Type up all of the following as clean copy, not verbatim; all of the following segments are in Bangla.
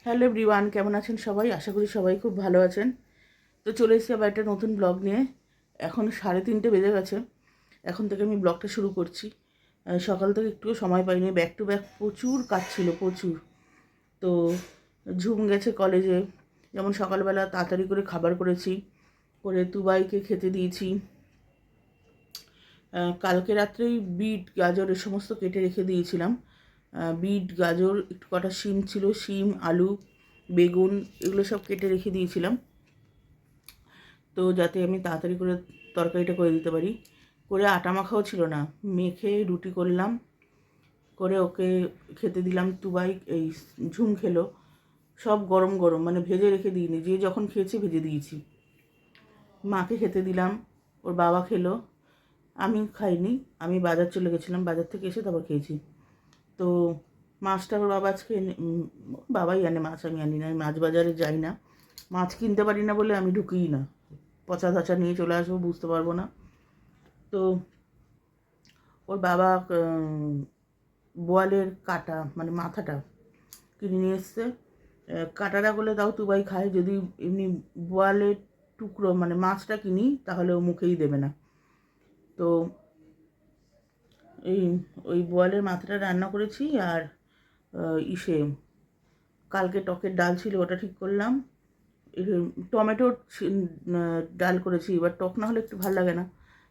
হ্যালো এভরিওয়ান, কেমন আছেন সবাই? আশা করি সবাই খুব ভালো আছেন। তো চলে এসেছি আবার একটা নতুন ব্লগ নিয়ে। এখন 3:30 বেজে গেছে। এখন থেকে আমি ব্লগটা শুরু করছি। সকাল থেকে একটুও সময় পাইনি, ব্যাক টু ব্যাক প্রচুর কাজ ছিল, প্রচুর। তো ঝুম গেছে কলেজে, যেমন সকালবেলা তাড়াতাড়ি করে খাবার করেছি, করে তুবাইকে খেতে দিয়েছি। কালকে রাত্রেই বিট গাজর এ সমস্ত কেটে রেখে দিয়েছিলাম। বিট গাজর, একটু কটা শিম ছিল, শিম আলু বেগুন এগুলো সব কেটে রেখে দিয়েছিলাম, তো যাতে আমি তাড়াতাড়ি করে তরকারিটা করে দিতে পারি। করে আটা মাখাও ছিল না, মেখে রুটি করলাম, করে ওকে খেতে দিলাম। তুবাই এই ঝুম খেলো, সব গরম গরম, মানে ভেজে রেখে দিইনি, যে যখন খেয়েছে ভেজে দিয়েছি। মাকে খেতে দিলাম, ওর বাবা খেলো, আমি খাইনি। আমি বাজার চলে গেছিলাম, বাজার থেকে এসে তারপর খেয়েছি। তো মাছটা ওর বাবা আজকে বাবাই আনে মাছ, আমি আনি না। আমি মাছ বাজারে যাই না, মাছ কিনতে পারি না বলে আমি ঢুকিই না। পচা ধাচা নিয়ে চলে আসবো, বুঝতে পারবো না। তো ওর বাবা বোয়ালের কাটা, মানে মাথাটা কিনে নিয়ে এসছে। কাটাটা করলে তাও তুবাই খায়, যদি এমনি বোয়ালের টুকরো মানে মাছটা কিনি তাহলে ও মুখেই দেবে না। তো এই ওই বোয়ালের মাথাটা রান্না করেছি। আর ইসে কালকে টকের ডাল ছিল, ওটা ঠিক করলাম। টমেটোর ডাল করেছি, এবার টক না হলে একটু ভালো লাগে না,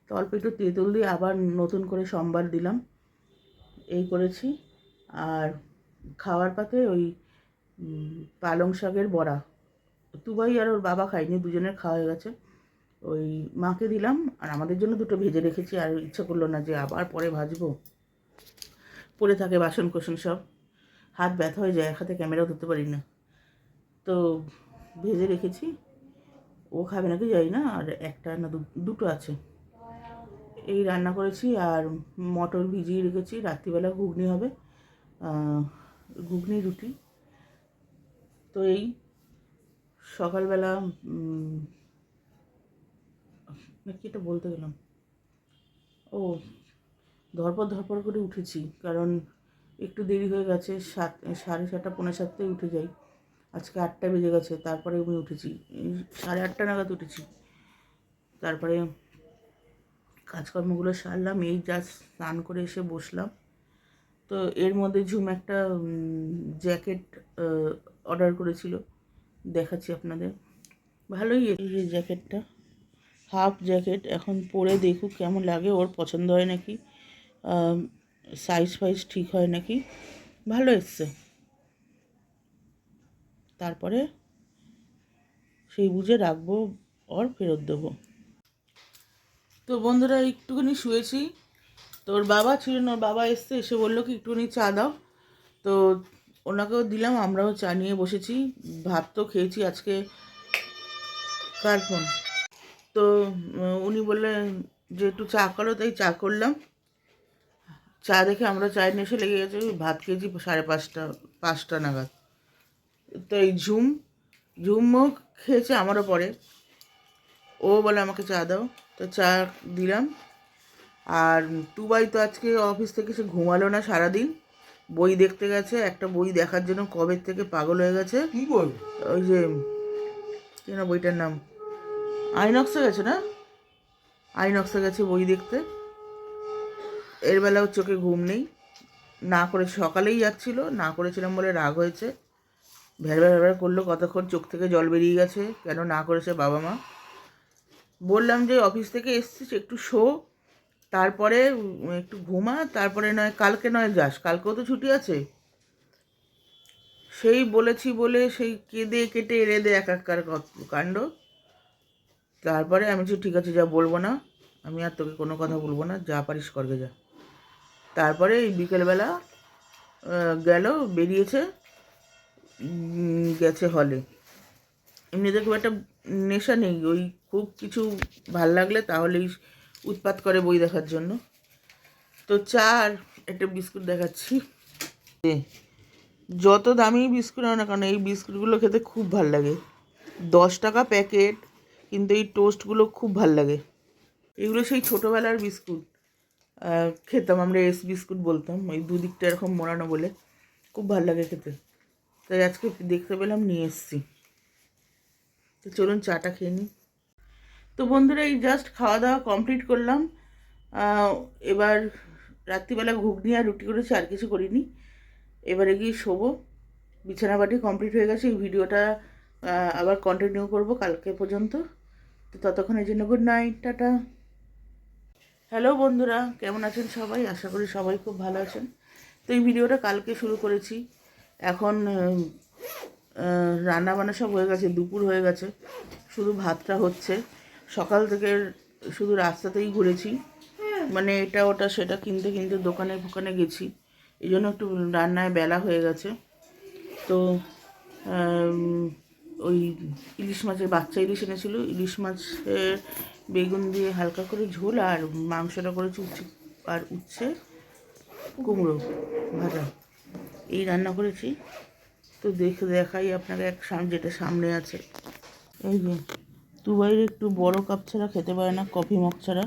তো অল্প একটু তেঁতুল দিয়ে আবার নতুন করে সম্বার দিলাম, এই করেছি। আর খাওয়ার পাতে ওই পালং শাকের বড়া, তুবাই আর ওর বাবা খায়নি, দুজনের খাওয়া হয়ে গেছে। ওই মাকে দিলাম, আর আমাদের জন্য দুটো ভেজে রেখেছি। আর ইচ্ছা করলো না যে আবার পরে ভাজবো, পড়ে থাকে বাসন কোসন সব, হাত ব্যথা হয়ে যায়, এক হাতে ক্যামেরাও ধরতে পারি না। তো ভেজে রেখেছি, ও খাবে নাকি জানি না। আর একটা না দুটো আছে, এই রান্না করেছি। আর মটর ভিজিয়ে রেখেছি, রাত্রিবেলা ঘুগনি হবে, ঘুগনি রুটি। তো এই সকালবেলা কি এটা বলতে গেলাম, ও ধরপড় ধরপড় করে উঠেছি, কারণ একটু দেরি হয়ে গেছে। 7:30 7:45 উঠে যাই, আজকে 8টা বেজে গেছে। তারপরে আমি উঠেছি, 8:30 নাগাদ উঠেছি। তারপরে কাজকর্মগুলো সারলাম, এই জাস্ট স্নান করে এসে বসলাম। তো এর মধ্যে ঝুম একটা জ্যাকেট অর্ডার করেছিল, দেখাচ্ছি আপনাদের। ভালোই এই যে জ্যাকেটটা, হাফ জ্যাকেট, এখন পরে দেখুক কেমন লাগে, ওর পছন্দ হয় নাকি, সাইজ ফাইজ ঠিক হয় নাকি। ভালো এসছে, তারপরে সেই বুঝে রাখবো, ওর ফেরত দেবো। তো বন্ধুরা একটুখানি শুয়েছি, তো ওর বাবা ছিল না, ওর বাবা এসছে, এসে বললো কি একটুখানি চা দাও। তো ওনাকেও দিলাম, আমরাও চা নিয়ে বসেছি। ভাত তো খেয়েছি আজকে। কার ফোন? তো উনি বললেন যে একটু চা করো, তাই চা করলাম। চা দেখে আমরা চায়ের নেশে লেগে গেছে। ভাত খেয়েছি 5:30 নাগাদ। তো এই ঝুমও খেয়েছে আমারও পরে, ও বলে আমাকে চা দাও, তো চা দিলাম। আর টুবাই তো আজকে অফিস থেকে সে ঘুমালো না সারাদিন, বই দেখতে গেছে। একটা বই দেখার জন্য কবে থেকে পাগল হয়ে গেছে। কি বল? ওই যে কি না বইটার নাম, আইনক্সে গেছে না, আইনক্সে গেছে বই দেখতে। এর বেলাও চোখে ঘুম নেই, না করে সকালেই যাচ্ছিল, না করেছিলাম বলে রাগ হয়েছে, ভ্যারভ্যার ভ্যারভ্যার করলো কতক্ষণ, চোখ থেকে জল বেরিয়ে গেছে, কেন না করেছে বাবা মা। বললাম যে অফিস থেকে এসছিস একটু শো, তারপরে একটু ঘুমা, তারপরে নয় কালকে নয় যাস, কালকেও তো ছুটি আছে। সেই বলেছি বলে সেই কেঁদে কেটে রেঁধে একাকার কাণ্ড। তারপরে আমি ঠিক আছে, যা বলবো না, আমি আর তোকে কোনো কথা বলবো না, যা পারিস করবে যা। তারপরে এই বিকেলবেলা গেল, বেরিয়েছে, গেছে হলে। এমনিতে খুব একটা নেশা নেই, ওই খুব কিছু ভাল লাগলে তাহলেই উৎপাত করে বই দেখার জন্য। তো চা আর একটা বিস্কুট দেখাচ্ছি। যত দামি বিস্কুট হয় না কারণ এই বিস্কুটগুলো খেতে খুব ভাল লাগে, 10 টাকা প্যাকেট, কিন্তু এই টোস্টগুলো খুব ভাল লাগে। এগুলো সেই ছোটোবেলার বিস্কুট, খেতাম আমরা, এস বিস্কুট বলতাম, ওই দুদিকটা এরকম মোড়ানো বলে, খুব ভাল লাগে খেতে। তো তাই আজকে দেখতে পেলাম নিয়ে এসেছি। তো চলুন চাটা খেয়ে নিই। তো বন্ধুরা এই জাস্ট খাওয়া দাওয়া কমপ্লিট করলাম। এবার রাত্রিবেলা ঘুগনি আর রুটি করেছি, আর কিছু করিনি। এবারে গিয়ে শোবো। বিছানা বাটি কমপ্লিট হয়ে গেছে। এই ভিডিওটা আবার কন্টিনিউ করব কালকে পর্যন্ত। তো ততক্ষণের জন্য গুড নাইট, টাটা। হ্যালো বন্ধুরা, কেমন আছেন সবাই? আশা করি সবাই খুব ভালো আছেন। তো এই ভিডিওটা কালকে শুরু করেছি। এখন রান্না বান্না সব হয়ে গেছে, দুপুর হয়ে গেছে, শুধু ভাতটা হচ্ছে। সকাল থেকে শুধু রাস্তাতেই ঘুরেছি, মানে এটা ওটা সেটা কিনতে কিনতে দোকানে ফোকানে গেছি, এই জন্য একটু রান্নায় বেলা হয়ে গেছে। তো ওই ইলিশ মাছের বাচ্চা ইলিশ এনেছিল, ইলিশ মাছের বেগুন দিয়ে হালকা করে ঝোল, আর মাংসটা করেছি উচ্ছে কুমড়ো ভাজা, এই রান্না করেছি। তো দেখাই আপনাকে যেটা সামনে আছে। এই যে তুবাইয়ের একটু বড় কাপ ছাড়া খেতে পারে না, কফি মগ ছাড়া।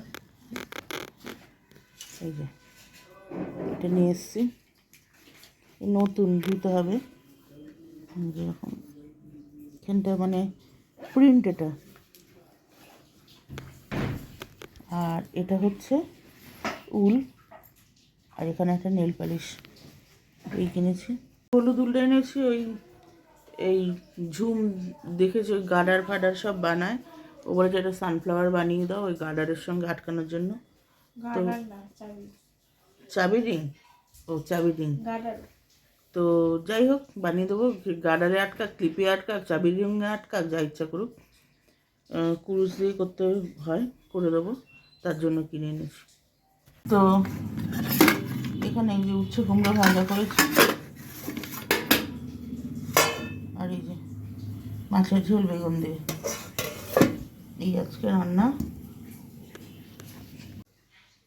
এই যে এটা নিয়ে এসেছি, নতুন ধুতে হবে। যেরকম এখানটা মানে প্রিন্ট এটা, আর এটা হচ্ছে উল, আর এখানে একটা নেল পালিশ এই কিনেছি। হলুদ উলটা এনেছি, এই ঝুম দেখেছি, ওই গার্ডার ফাডার সব বানায়, ও বলেছে এটা সানফ্লাওয়ার বানিয়ে দাও ওই গার্ডারের সঙ্গে আটকানোর জন্য। তো চাবি রিং, চাবি রিং, তো যাই হোক বানিয়ে দেবো। গার্ডারে আটকাক, ক্লিপে আটকাক, চাবি রিংয়ে আটকাক, যা ইচ্ছা করুক, কুরুশ দিয়ে করতে হয়, করে দেবো, তার জন্য কিনে এনেছি। তো এখানে এই যে উচ্ছে কুমড়ো ভাজা করেছি, আর এই যে মাছের ঝোল বেগুন দিয়ে, এই আজকে রান্না।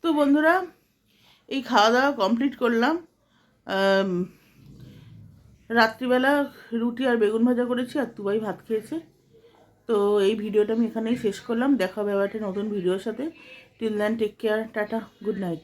তো বন্ধুরা এই খাওয়া দাওয়া কমপ্লিট করলাম। রাত্রিবেলা রুটি আর বেগুন ভাজা করেছি, আর তুবাই ভাত খেয়েছে। তো এই ভিডিওটা আমি এখানেই শেষ করলাম। দেখা হবে আবার একটা নতুন ভিডিওর সাথে। Till then take care, tata, good night.